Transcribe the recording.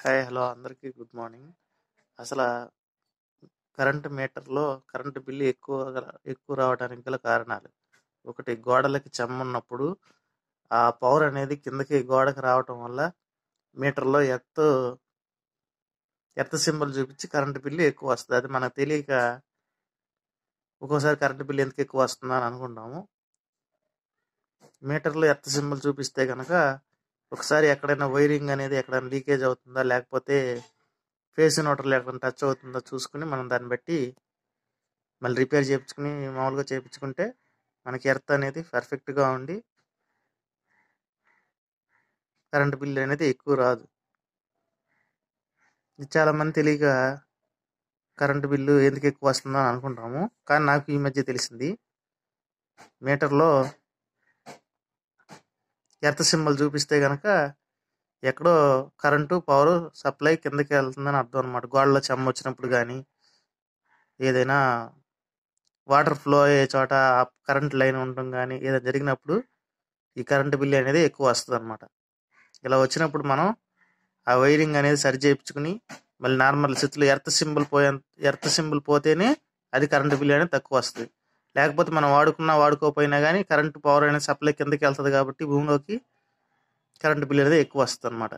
Hi hello అందరికీ good morning. అసలు current మీటర్లో current bill ఎక్కువ రావడానికి గల కారణాలు: ఒకటి, గోడలకి చెమ్మ ఉన్నప్పుడు ఆ పవర్ అనేది కిందకి గోడకి రావటం వల్ల మీటర్లో ఎర్త్ సింబల్ చూపించి కరెంటు బిల్లు ఎక్కువ వస్తుంది. అది మనకు తెలియక ఒక్కోసారి కరెంటు బిల్లు ఎందుకు ఎక్కువ వస్తుందా అని అనుకుంటాము. మీటర్లో ఎర్త్ సింబల్ చూపిస్తే కనుక ఒకసారి ఎక్కడైనా వైరింగ్ అనేది ఎక్కడైనా లీకేజ్ అవుతుందా, లేకపోతే ఫేస్ ఇన్వర్టర్లు ఎక్కడ టచ్ అవుతుందో చూసుకుని మనం దాన్ని బట్టి మళ్ళీ రిపేర్ చేయించుకుని మామూలుగా చేయించుకుంటే మనకి ఎర్త్ అనేది పర్ఫెక్ట్గా ఉండి కరెంట్ బిల్ అనేది ఎక్కువ రాదు. ఇది చాలామంది తెలియక కరెంటు బిల్లు ఎందుకు ఎక్కువ వస్తుందో అని అనుకుంటాము. కానీ నాకు ఈ మధ్య తెలిసింది, మీటర్లో ఎర్త్ సింబల్ చూపిస్తే కనుక ఎక్కడో కరెంటు పవర్ సప్లై కిందకి వెళ్తుందని అర్థం అనమాట. గోడలో చెమ్మ వచ్చినప్పుడు కానీ, ఏదైనా వాటర్ ఫ్లో అయ్యే చోట కరెంట్ లైన్ ఉండడం కానీ ఏదైనా జరిగినప్పుడు ఈ కరెంటు బిల్లు అనేది ఎక్కువ వస్తుంది అనమాట. ఇలా వచ్చినప్పుడు మనం ఆ వైరింగ్ అనేది సరి చేయించుకుని మళ్ళీ నార్మల్ స్థితిలో ఎర్త్ సింబల్ పోతేనే అది కరెంటు బిల్లు అనేది తక్కువ వస్తుంది. లేకపోతే మనం వాడుకోపోయినా కానీ కరెంటు పవర్ అనేది సప్లై కిందకి వెళ్తుంది కాబట్టి భూమిలోకి కరెంటు బిల్లు అనేది ఎక్కువ వస్తుంది అనమాట.